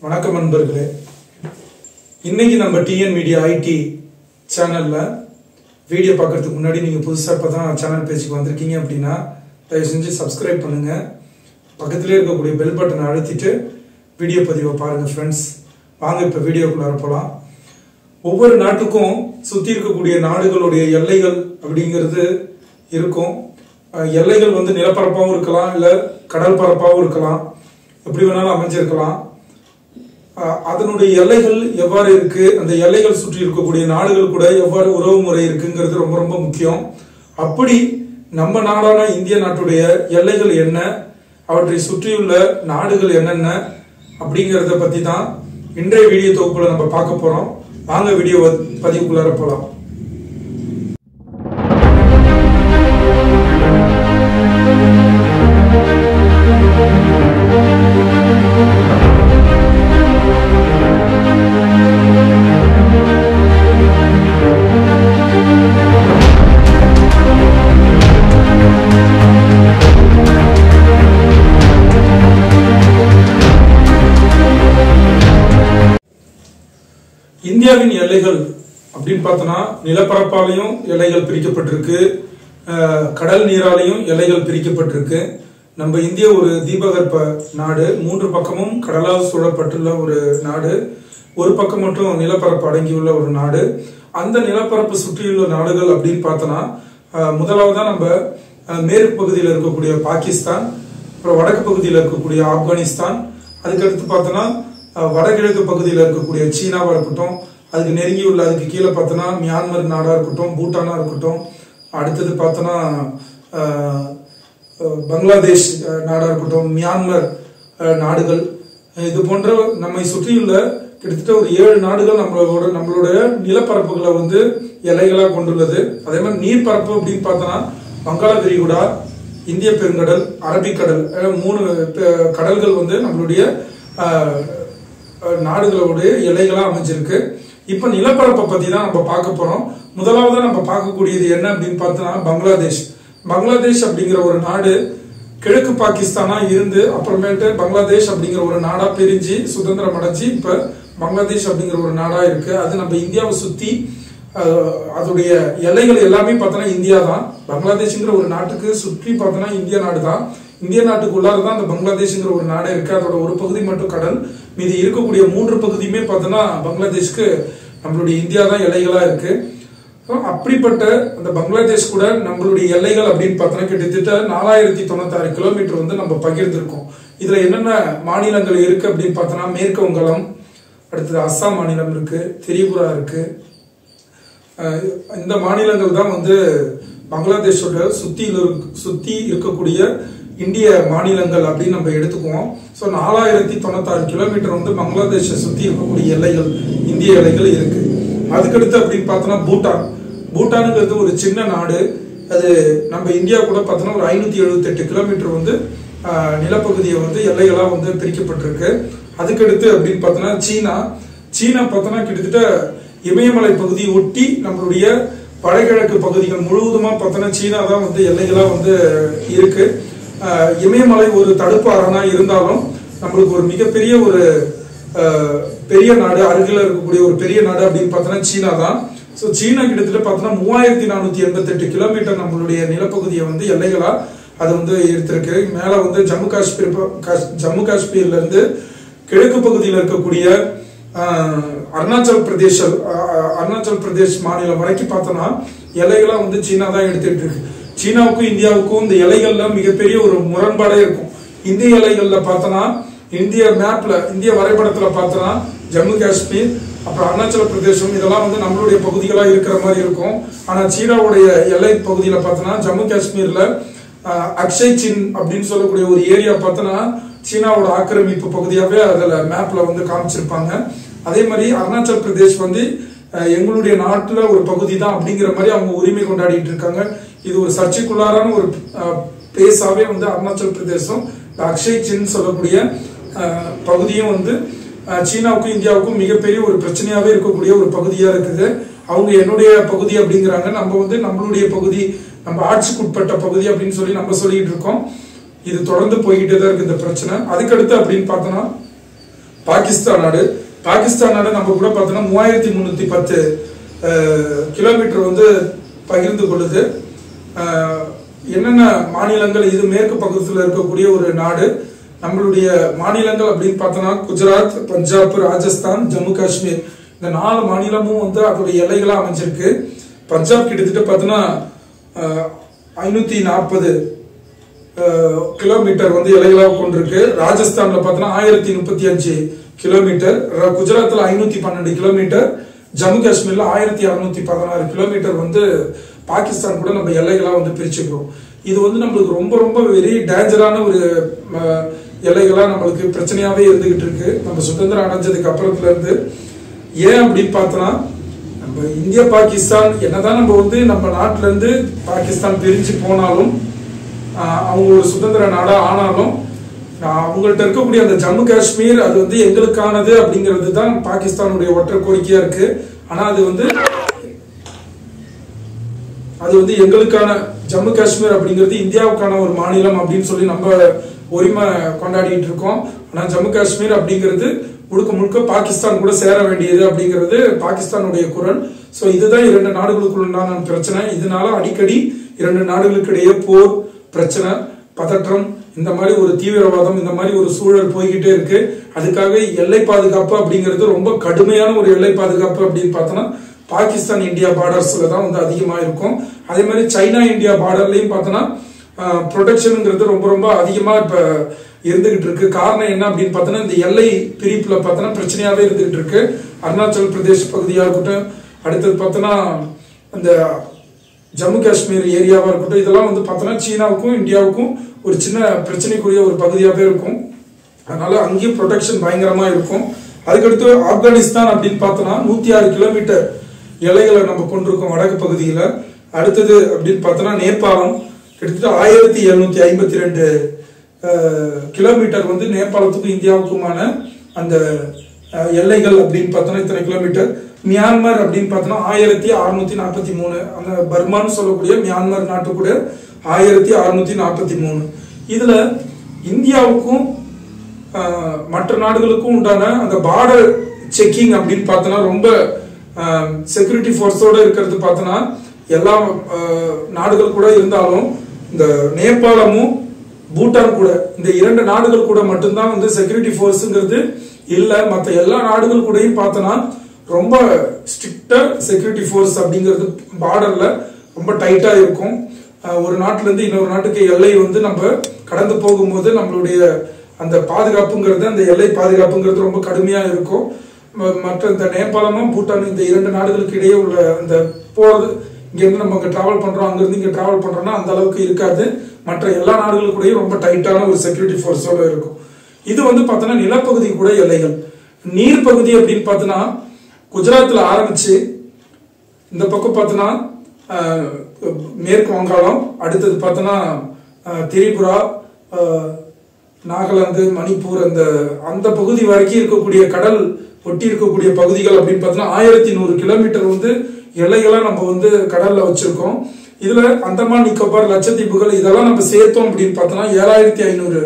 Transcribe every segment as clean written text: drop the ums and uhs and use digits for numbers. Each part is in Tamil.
வணக்கம் நண்பர்களே. இன்னைக்கு நம்ம டிஎன் மீடியா ஐடி சேனல்ல வீடியோ பார்க்கறதுக்கு முன்னாடி நீங்க புதுசா இப்பதான் சேனல் பேஜுக்கு வந்திருக்கீங்க அப்படின்னா தயவு செஞ்சு சப்ஸ்கிரைப் பண்ணுங்க. பக்கத்திலே இருக்கக்கூடிய பெல் பட்டனை அழுத்திட்டு வீடியோ பதிவை பாருங்க ஃப்ரெண்ட்ஸ். வாங்க இப்ப வீடியோக்குள்ள போலாம். ஒவ்வொரு நாட்டுக்கும் சுத்தி இருக்கக்கூடிய நாடுகளுடைய எல்லைகள் அப்படிங்கிறது இருக்கும். எல்லைகள் வந்து நிலப்பரப்பாகவும் இருக்கலாம், இல்ல கடல் பரப்பாகவும் இருக்கலாம், எப்படி வேணாலும் அமைஞ்சிருக்கலாம். அதனுடைய எல்லைகள் எவ்வாறு இருக்கு, அந்த எல்லைகள் சுற்றி இருக்கக்கூடிய நாடுகள் கூட எவ்வாறு உறவு முறை இருக்குங்கிறது ரொம்ப ரொம்ப முக்கியம். அப்படி நம்ம நாடான இந்திய நாட்டுடைய எல்லைகள் என்ன, அவற்றை சுற்றியுள்ள நாடுகள் என்னென்ன அப்படிங்கறத பத்தி தான் இன்றைய வீடியோ தொகுப்புல நம்ம பார்க்க போறோம். வாங்க வீடியோ பதிவுக்குள்ளார போலாம். இந்தியாவின் எல்லைகள் அப்படின்னு பார்த்தோம்னா நிலப்பரப்பாலையும் எல்லைகள் பிரிக்கப்பட்டிருக்கு, கடல் நீராலையும் எல்லைகள் பிரிக்கப்பட்டிருக்கு. நம்ம இந்தியா ஒரு தீபகற்ப நாடு, 3 பக்கமும் கடலால் சூழப்பட்டுள்ள ஒரு நாடு, ஒரு பக்கம் மட்டும் நிலப்பரப்பு அடங்கியுள்ள ஒரு நாடு. அந்த நிலப்பரப்பு சுற்றியுள்ள நாடுகள் அப்படின்னு பார்த்தோம்னா முதலாவதா நம்ம மேற்கு பகுதியில் இருக்கக்கூடிய பாகிஸ்தான், அப்புறம் வடக்கு பகுதியில் இருக்கக்கூடிய ஆப்கானிஸ்தான், அதுக்கடுத்து பார்த்தோம்னா வடகிழக்கு பகுதியில் இருக்கக்கூடிய சீனாவா இருக்கட்டும், அதுக்கு நெருங்கியுள்ள அதுக்கு கீழே பார்த்தோன்னா மியான்மர் நாடா இருக்கட்டும், பூட்டானா இருக்கட்டும், அடுத்தது பார்த்தோன்னா பங்களாதேஷ் நாடா இருக்கட்டும், மியான்மர் நாடுகள், இது போன்ற நம்மை சுற்றியுள்ள கிட்டத்தட்ட ஒரு 7 நாடுகள் நம்மளுடைய நிலப்பரப்புகளை வந்து எல்லைகளா கொண்டுள்ளது. அதே மாதிரி நீர்பரப்பு அப்படின்னு பார்த்தோன்னா வங்காள விரிகுடா, இந்திய பெருங்கடல், அரபிக்கடல், 3 கடல்கள் வந்து நம்மளுடைய நாடுகளுடைய எல்லைகளா அமைஞ்சிருக்கு. இப்ப நிலப்பரப்பை பத்தி தான் நம்ம பார்க்க போறோம். முதலாவதா நம்ம பார்க்கக்கூடியது என்ன அப்படின்னு பார்த்தோம்னா பங்களாதேஷ். பங்களாதேஷ் அப்படிங்கிற ஒரு நாடு கிழக்கு பாகிஸ்தானா இருந்து அப்புறமேட்டு பங்களாதேஷ் அப்படிங்கிற ஒரு நாடா பிரிஞ்சு சுதந்திரம் அடைஞ்சு இப்ப பங்களாதேஷ் அப்படிங்கிற ஒரு நாடா இருக்கு. அது நம்ம இந்தியாவை சுத்தி அதோடைய எல்லைகள் எல்லாமே பார்த்தோன்னா இந்தியா தான். பங்களாதேஷ்ங்கிற ஒரு நாட்டுக்கு சுற்றி பார்த்தோன்னா இந்திய நாடு தான். இந்திய நாட்டுக்கு உள்ளாரதான் அந்த பங்களாதேஷ்ங்கிற ஒரு நாடே இருக்கு. அதோட ஒரு பகுதி மட்டும் கடல், மீதி இருக்கக்கூடிய 3 பகுதியுமே பார்த்தோன்னா பங்களாதேஷ்க்கு நம்மளுடைய இந்தியா தான் எல்லைகளா இருக்கு. அப்படிப்பட்ட அந்த பங்களாதேஷ் கூட நம்மளுடைய எல்லைகள் அப்படின்னு பார்த்தோன்னா கிட்டத்தட்ட 4096 கிலோமீட்டர் வந்து நம்ம பகிர்ந்திருக்கோம். இதுல என்னென்ன மாநிலங்கள் இருக்கு அப்படின்னு பார்த்தோன்னா மேற்கு வங்காளம், அடுத்தது அஸ்ஸாம் மாநிலம் இருக்கு, திரிபுரா இருக்கு. இந்த மாநிலங்கள் தான் வந்து பங்களாதேஷோட சுத்தி இருக்கக்கூடிய இந்திய மாநிலங்கள் அப்படின்னு நம்ம எடுத்துக்குவோம். ஸோ 4096 கிலோமீட்டர் வந்து பங்களாதேஷை சுத்தி இருக்கக்கூடிய எல்லைகள், இந்திய எல்லைகள் இருக்கு. அதுக்கடுத்து அப்படின்னு பார்த்தோம்னா பூட்டான். பூட்டானுங்கிறது ஒரு சின்ன நாடு. அது நம்ம இந்தியா கூட பார்த்தோம்னா ஒரு 578 கிலோமீட்டர் வந்து நிலப்பகுதியை வந்து எல்லைகளா வந்து பிரிக்கப்பட்டிருக்கு. அதுக்கடுத்து அப்படின்னு பார்த்தோம்னா சீனா பார்த்தோம்னா கிட்டத்தட்ட இமயமலை பகுதியை ஒட்டி நம்மளுடைய வடகிழக்கு பகுதிகள் முழுவதுமா பார்த்தோம்னா சீனா தான் வந்து எல்லைகளா வந்து இருக்கு. இமயமலை ஒரு தடுப்பு அரணா இருந்தாலும் நம்மளுக்கு ஒரு மிகப்பெரிய ஒரு பெரிய நாடு, அருகில் இருக்கக்கூடிய ஒரு பெரிய நாடு அப்படின்னு பார்த்தோம்னா சீனா தான். ஸோ சீனா கிட்டத்தட்ட பார்த்தோம்னா 3488 கிலோமீட்டர் நம்மளுடைய நிலப்பகுதியை வந்து எல்லைகளா அது வந்து எடுத்திருக்கு. மேல வந்து ஜம்மு காஷ்மீர்ல இருந்து கிழக்கு பகுதியில் இருக்கக்கூடிய அருணாச்சல் பிரதேஷ் மாநிலம் வரைக்கும் பார்த்தோம்னா எல்லைகளா வந்து சீனா தான் எடுத்துட்டு இருக்கு. சீனாவுக்கும் இந்தியாவுக்கும் இந்த எல்லைகள்ல மிகப்பெரிய ஒரு முரண்பாடே இருக்கும். இந்திய எல்லைகள்ல பார்த்தோம்னா இந்திய மேப்ல, இந்திய வரைபடத்துல பார்த்தோம்னா ஜம்மு காஷ்மீர் அப்புறம் அருணாச்சல பிரதேசம் இதெல்லாம் வந்து நம்மளுடைய பகுதிகளா இருக்கிற மாதிரி இருக்கும். ஆனா சீனாவுடைய எல்லை பகுதியில பார்த்தோம்னா ஜம்மு காஷ்மீர்ல அக்ஷய் சின் அப்படின்னு சொல்லக்கூடிய ஒரு ஏரியா பார்த்தோம்னா சீனாவோட ஆக்கிரமிப்பு பகுதியாவே அதுல மேப்ல வந்து காமிச்சிருப்பாங்க. அதே மாதிரி அருணாச்சல் பிரதேஷ் வந்து எங்களுடைய நாட்டுல ஒரு பகுதி தான் அப்படிங்கிற மாதிரி அவங்க உரிமை கொண்டாடிட்டு இருக்காங்க. இது ஒரு சர்ச்சைக்குள்ளாரான ஒரு பிளேஸாவே வந்து அருணாச்சல் பிரதேசம், அக்ஷய் சின் சொல்லக்கூடிய பகுதியும் வந்து சீனாவுக்கும் இந்தியாவுக்கும் மிகப்பெரிய ஒரு பிரச்சனையாவே இருக்கக்கூடிய ஒரு பகுதியா இருக்குது. அவங்க என்னுடைய பகுதி அப்படிங்கிறாங்க, நம்ம வந்து நம்மளுடைய பகுதி, நம்ம ஆட்சிக்குட்பட்ட பகுதி அப்படின்னு சொல்லி நம்ம சொல்லிட்டு இருக்கோம். இது தொடர்ந்து போய்கிட்டே தான் இருக்கு இந்த பிரச்சனை. அதுக்கடுத்து அப்படின்னு பார்த்தோம்னா பாகிஸ்தான் நாடு. பாகிஸ்தான் நாடு நம்ம கூட பார்த்தோம்னா 3310 கிலோமீட்டர் வந்து பகிர்ந்து கொள்ளுது. என்னென்ன மாநிலங்கள், இது மேற்கு பக்கத்தில் இருக்கக்கூடிய ஒரு நாடு. நம்மளுடைய மாநிலங்கள் அப்படின்னு பார்த்தோம்னா குஜராத், பஞ்சாப், ராஜஸ்தான், ஜம்மு காஷ்மீர், இந்த 4 மாநிலமும் வந்து அதோடைய எல்லைகளா அமைஞ்சிருக்கு. பஞ்சாப் கிட்டத்தட்ட பார்த்தோம்னா 540 கிலோமீட்டர் வந்து எல்லைகளாக கொண்டிருக்கு. ராஜஸ்தான்ல பார்த்தோம்னா 1035 கிலோமீட்டர், குஜராத்ல 512 கிலோமீட்டர், ஜம்மு காஷ்மீர்ல 1616 கிலோமீட்டர் வந்து பாகிஸ்தான் கூட நம்ம எல்லைகளா வந்து பிரிச்சுக்கிறோம். இது வந்து நம்மளுக்கு ரொம்ப ரொம்ப வெரி டேஞ்சரான ஒரு எல்லைகளா நம்மளுக்கு பிரச்சனையாவே இருந்துகிட்டு இருக்கு நம்ம சுதந்திரம் அடைஞ்சதுக்கு அப்புறத்துல இருந்து. ஏன் அப்படின்னு பார்த்தோம்னா நம்ம இந்தியா பாகிஸ்தான் என்னதான் நம்ம வந்து நம்ம நாட்டுல இருந்து பாகிஸ்தான் பிரிஞ்சு போனாலும், அவங்க ஒரு சுதந்திர நாடா ஆனாலும், அவங்கள்ட்ட இருக்கக்கூடிய அந்த ஜம்மு காஷ்மீர் அது வந்து எங்களுக்கானது அப்படிங்கிறது தான் பாகிஸ்தானுடைய ஒற்றை கோரிக்கையா இருக்கு. ஆனா அது வந்து எங்களுக்கான ஜம்மு காஷ்மீர் அப்படிங்கிறது இந்தியாவுக்கான ஒரு மாநிலம் அப்படின்னு சொல்லி நம்ம உரிமை கொண்டாடிட்டு இருக்கோம். ஆனா ஜம்மு காஷ்மீர் அப்படிங்கிறது முழுக்க முழுக்க பாகிஸ்தான் கூட சேர வேண்டியது அப்படிங்கிறது பாகிஸ்தானுடைய குரல். சோ இதுதான் 2 நாடுகளுக்குள்ளான பிரச்சனை. இதனால அடிக்கடி 2 நாடுகளுக்கு இடையே போர், பிரச்சனை, பதற்றம், இந்த மாதிரி ஒரு தீவிரவாதம், இந்த மாதிரி ஒரு சூழல் போய்கிட்டே இருக்கு. அதுக்காக எல்லை பாதுகாப்பு அப்படிங்கிறது ரொம்ப கடுமையான ஒரு எல்லை பாதுகாப்பு அப்படின்னு பார்த்தோம்னா பாகிஸ்தான் இந்தியா பார்டர்ஸ்ல தான் வந்து அதிகமா இருக்கும். அதே மாதிரி சைனா இந்தியா பார்டர்லயும் பார்த்தோம்னா ப்ரொடெக்ஷன்ங்கிறது ரொம்ப ரொம்ப அதிகமா இப்ப இருந்துகிட்டு இருக்கு. காரணம் என்ன அப்படின்னு பார்த்தோம்னா இந்த எல்லை பிரிப்புல பார்த்தோம்னா பிரச்சனையாவே இருந்துகிட்டு இருக்கு. அருணாச்சல் பிரதேஷ் பகுதியா இருக்கட்டும், அடுத்தது பார்த்தோம்னா அந்த ஜம்மு காஷ்மீர் ஏரியாவா இருக்கட்டும், இதெல்லாம் வந்து பார்த்தோம்னா சீனாவுக்கும் இந்தியாவுக்கும் ஒரு சின்ன பிரச்சனைக்குரிய ஒரு பகுதியாவே இருக்கும். அதனால அங்கேயும் ப்ரொடெக்ஷன் பயங்கரமா இருக்கும். அதுக்கடுத்து ஆப்கானிஸ்தான் அப்படின்னு பார்த்தோம்னா 106 கிலோமீட்டர் எல்லைகளை நம்ம கொண்டிருக்கோம் வடக்கு பகுதியில. அடுத்தது அப்படின்னு பார்த்தோம்னா நேபாளம் கிட்டத்தட்ட 1752 கிலோமீட்டர் வந்து நேபாளத்துக்கும் இந்தியாவுக்குமான அந்த எல்லைகள் அப்படின்னு பார்த்தோம்னா இத்தனை கிலோமீட்டர். மியான்மர் அப்படின்னு பார்த்தோம்னா 1643, அந்த பர்மான்னு சொல்லக்கூடிய மியான்மர் நாட்டு கூட 1643. இதுல இந்தியாவுக்கும் மற்ற நாடுகளுக்கும் உண்டான அந்த பார்டர் செக்கிங் அப்படின்னு பார்த்தோம்னா ரொம்ப செக்யூரிட்டி போர்ஸோட இருக்கிறது பார்த்தோம்னா எல்லா நாடுகள் கூட இருந்தாலும் இந்த நேபாளமும் பூட்டான் கூட, இந்த 2 நாடுகள் கூட மட்டும்தான் வந்து செக்யூரிட்டி போர்ஸ்ங்கிறது இல்ல. மற்ற எல்லா நாடுகள் கூடயும் பார்த்தோம்னா ரொம்ப ஸ்ட்ரிக்டா செக்யூரிட்டி போர்ஸ் அப்படிங்கிறது பார்டர்ல ரொம்ப டைட்டா இருக்கும். ஒரு நாட்டுல இருந்து இன்னொரு நாட்டுக்கு எல்லை வந்து நம்ம கடந்து போகும்போது நம்மளுடைய அந்த பாதுகாப்புங்கிறது, அந்த எல்லை பாதுகாப்புங்கிறது ரொம்ப கடுமையா இருக்கும். மற்ற இந்த நேபாளமும் பூட்டான், இந்த 2 நாடுகளுக்கு இடையே உள்ள அந்த போறது, இங்க இருந்து நம்ம டிராவல் பண்றோம், அங்க இருந்து இங்க டிராவல் பண்றோம்னா அந்த அளவுக்கு இருக்காது. மற்ற எல்லா நாடுகளுக்குடையும் ரொம்ப டைட்டான ஒரு செக்யூரிட்டி போர்ஸோட இருக்கும். இது வந்து பார்த்தோன்னா நிலப்பகுதி கூட எல்லைகள். நீர் பகுதி அப்படின்னு பார்த்தோன்னா குஜராத்ல ஆரம்பிச்சு இந்த பக்கம் பார்த்தோன்னா மேற்கு வங்காளம், அடுத்தது பார்த்தோன்னா திரிபுரா, நாகாலாந்து, மணிப்பூர், அந்த பகுதி வரைக்கும் இருக்கக்கூடிய கடல் ஒட்டி இருக்கக்கூடிய பகுதிகள் அப்படின்னு பார்த்தோன்னா 1100 கிலோமீட்டர் வந்து எல்லைகளா நம்ம வந்து கடல்ல வச்சிருக்கோம். இதுல அந்தமான் நிக்கோபார், லட்சத்தீவுகள் இதெல்லாம் நம்ம சேர்த்தோம் அப்படின்னு பார்த்தோம்னா 7500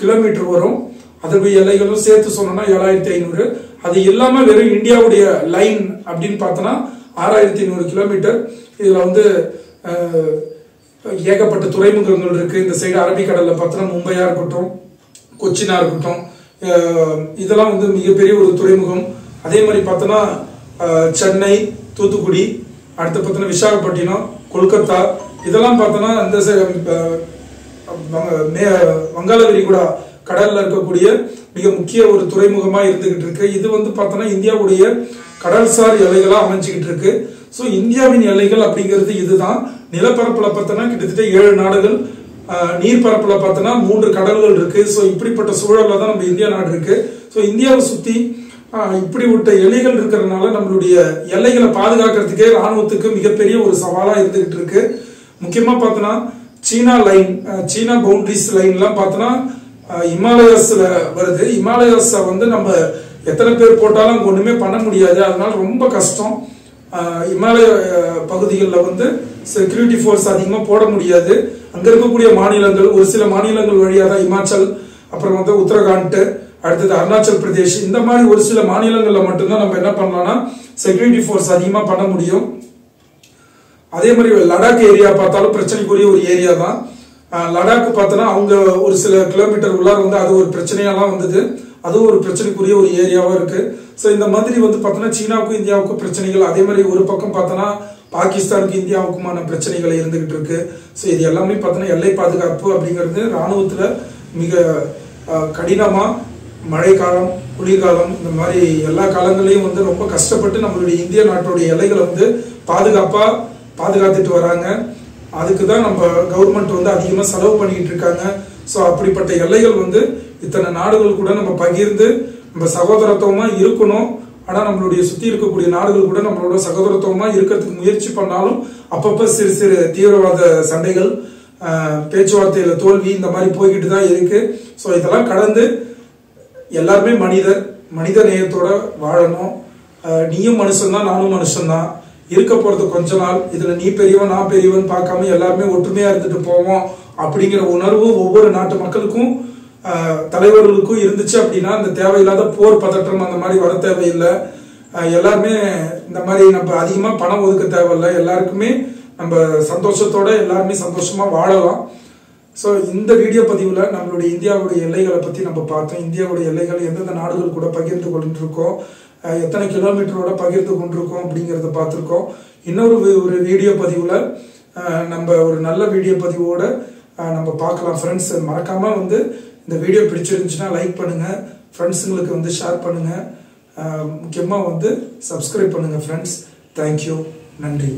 கிலோமீட்டர் வரும். அதற்கு எல்லைகளும் சேர்த்து சொன்னோம்னா 7500. அது இல்லாம வெறும் இந்தியாவுடைய லைன் அப்படின்னு பார்த்தோம்னா 6100 கிலோமீட்டர். இதுல வந்து ஏகப்பட்ட துறைமுகங்கள் இருக்கு. இந்த சைடு அரபிக்கடல்ல பார்த்தோம்னா மும்பையா இருக்கட்டும், கொச்சினா இருக்கட்டும், இதெல்லாம் வந்து மிகப்பெரிய ஒரு துறைமுகம். அதே மாதிரி பார்த்தோம்னா சென்னை, தூத்துக்குடி, அடுத்து பார்த்தோம்னா விசாகப்பட்டினம், கொல்கத்தா, இதெல்லாம் பார்த்தோம்னா இந்த வங்காள விரிகுடா கடல்ல இருக்கக்கூடிய மிக முக்கிய ஒரு துறைமுகமா இருந்துகிட்டு இருக்கு. இது வந்து பார்த்தோம்னா இந்தியாவுடைய கடல்சார் எல்லைகளா அமைஞ்சுக்கிட்டு இருக்கு. சோ இந்தியாவின் எல்லைகள் அப்படிங்கிறது இதுதான். நிலப்பரப்புல பார்த்தோம்னா கிட்டத்தட்ட 7 நாடுகள், நீர்பரப்புல பார்த்தோம்னா 3 கடல்கள் இருக்கு. சோ இப்படிப்பட்ட சூழல்ல தான் நம்ம இந்தியா நாடு இருக்கு. சோ இந்தியாவை சுத்தி இப்படிப்பட்ட எல்லைகள் இருக்கிறதுனால நம்மளுடைய எல்லைகளை பாதுகாக்கிறதுக்கே ராணுவத்துக்கு மிகப்பெரிய ஒரு சவாலா இருந்துகிட்டு இருக்கு. முக்கியமா பார்த்தோம்னா சீனா லைன், சீனா பவுண்டரிஸ் லைன் எல்லாம் பார்த்தோம்னா இமாலயஸ்ல வருது. இமாலயஸ் வந்து நம்ம எத்தனை பேர் போட்டாலும் ஒண்ணுமே பண்ண முடியாது. அதனால ரொம்ப கஷ்டம். இமாலய பகுதிகளில் வந்து செக்யூரிட்டி போர்ஸ் அதிகமா போட முடியாது. அங்க இருக்கக்கூடிய மாநிலங்கள், ஒரு சில மாநிலங்கள் வழியா தான் இமாச்சல், அப்புறம் வந்து உத்தரகாண்ட், அடுத்தது அருணாச்சல் பிரதேஷ், இந்த மாதிரி ஒரு சில மாநிலங்கள்ல மட்டும்தான் நம்ம என்ன பண்ணலாம்னா செக்யூரிட்டி ஃபோர்ஸ் அதிகமா பண்ண முடியும். அதே மாதிரி லடாக் ஏரியா பார்த்தாலும் பிரச்சனைக்குரிய ஒரு ஏரியா தான். லடாக் பார்த்தோன்னா அவங்க ஒரு சில கிலோமீட்டர் உள்ளார வந்து அது ஒரு பிரச்சனையெல்லாம் வந்தது, அதுவும் ஒரு பிரச்சனைக்குரிய ஒரு ஏரியாவா இருக்கு. ஸோ இந்த மாதிரி வந்து பார்த்தோன்னா சீனாவுக்கும் இந்தியாவுக்கும் பிரச்சனைகள், அதே மாதிரி ஒரு பக்கம் பார்த்தோன்னா பாகிஸ்தானுக்கும் இந்தியாவுக்குமான பிரச்சனைகள் இருந்துகிட்டு இருக்கு. ஸோ இது எல்லாமே பார்த்தோன்னா எல்லை பாதுகாப்பு அப்படிங்கிறது ராணுவத்துல மிக கடினமா மழைக்காலம் குளிர்காலம் இந்த மாதிரி எல்லா காலங்களையும் வந்து ரொம்ப கஷ்டப்பட்டு நம்மளுடைய இந்திய நாட்டுடைய எல்லைகளை வந்து பாதுகாத்துட்டு வராங்க. அதுக்கு தான் நம்ம கவர்மெண்ட் வந்து அதிகமாக செலவு பண்ணிட்டு இருக்காங்க. ஸோ அப்படிப்பட்ட எல்லைகள் வந்து இத்தனை நாடுகள் கூட நம்ம பகிர்ந்து நம்ம சகோதரத்துவமா இருக்கணும். ஆனால் நம்மளுடைய சுற்றி இருக்கக்கூடிய நாடுகள் கூட நம்மளோட சகோதரத்துவமா இருக்கிறதுக்கு முயற்சி பண்ணாலும் அப்பப்போ சிறு சிறு தீவிரவாத சண்டைகள், பேச்சுவார்த்தையில தோல்வி இந்த மாதிரி போய்கிட்டு தான் இருக்கு. ஸோ இதெல்லாம் கடந்து எல்லாருமே மனித நேயத்தோட வாழணும். நீயும் மனுஷன்தான் நானும் மனுஷன்தான், இருக்க போறது கொஞ்ச நாள், இதுல நீ பெரியவன் நான் பெரியவன் பார்க்காம எல்லாருமே ஒற்றுமையா இருந்துட்டு போவோம் அப்படிங்கிற உணர்வு ஒவ்வொரு நாட்டு மக்களுக்கும் தலைவர்களுக்கும் இருந்துச்சு அப்படின்னா இந்த தேவையில்லாத போர் பதற்றம் அந்த மாதிரி வர தேவையில்லை. எல்லாருமே இந்த மாதிரி நம்ம அதிகமா பணம் ஒதுக்க தேவையில்லை, எல்லாருக்குமே நம்ம சந்தோஷத்தோட எல்லாருமே சந்தோஷமா வாழலாம். ஸோ இந்த வீடியோ பதிவுல நம்மளுடைய இந்தியாவுடைய எல்லைகளை பத்தி நம்ம பார்த்தோம். இந்தியாவுடைய எல்லைகள் எந்தெந்த நாடுகள் கூட பகிர்ந்து கொண்டிருக்கோம், எத்தனை கிலோமீட்டரோட பகிர்ந்து கொண்டிருக்கோம் அப்படிங்கிறத பார்த்துருக்கோம். இன்னொரு வீடியோ பதிவுல நம்ம ஒரு நல்ல வீடியோ பதிவோட நம்ம பார்க்கலாம் ஃப்ரெண்ட்ஸ். மறக்காம வந்து இந்த வீடியோ பிடிச்சிருந்துச்சுன்னா லைக் பண்ணுங்க, ஃப்ரெண்ட்ஸுங்களுக்கு வந்து ஷேர் பண்ணுங்க, முக்கியமாக வந்து சப்ஸ்கிரைப் பண்ணுங்க ஃப்ரெண்ட்ஸ். தேங்க்யூ, நன்றி.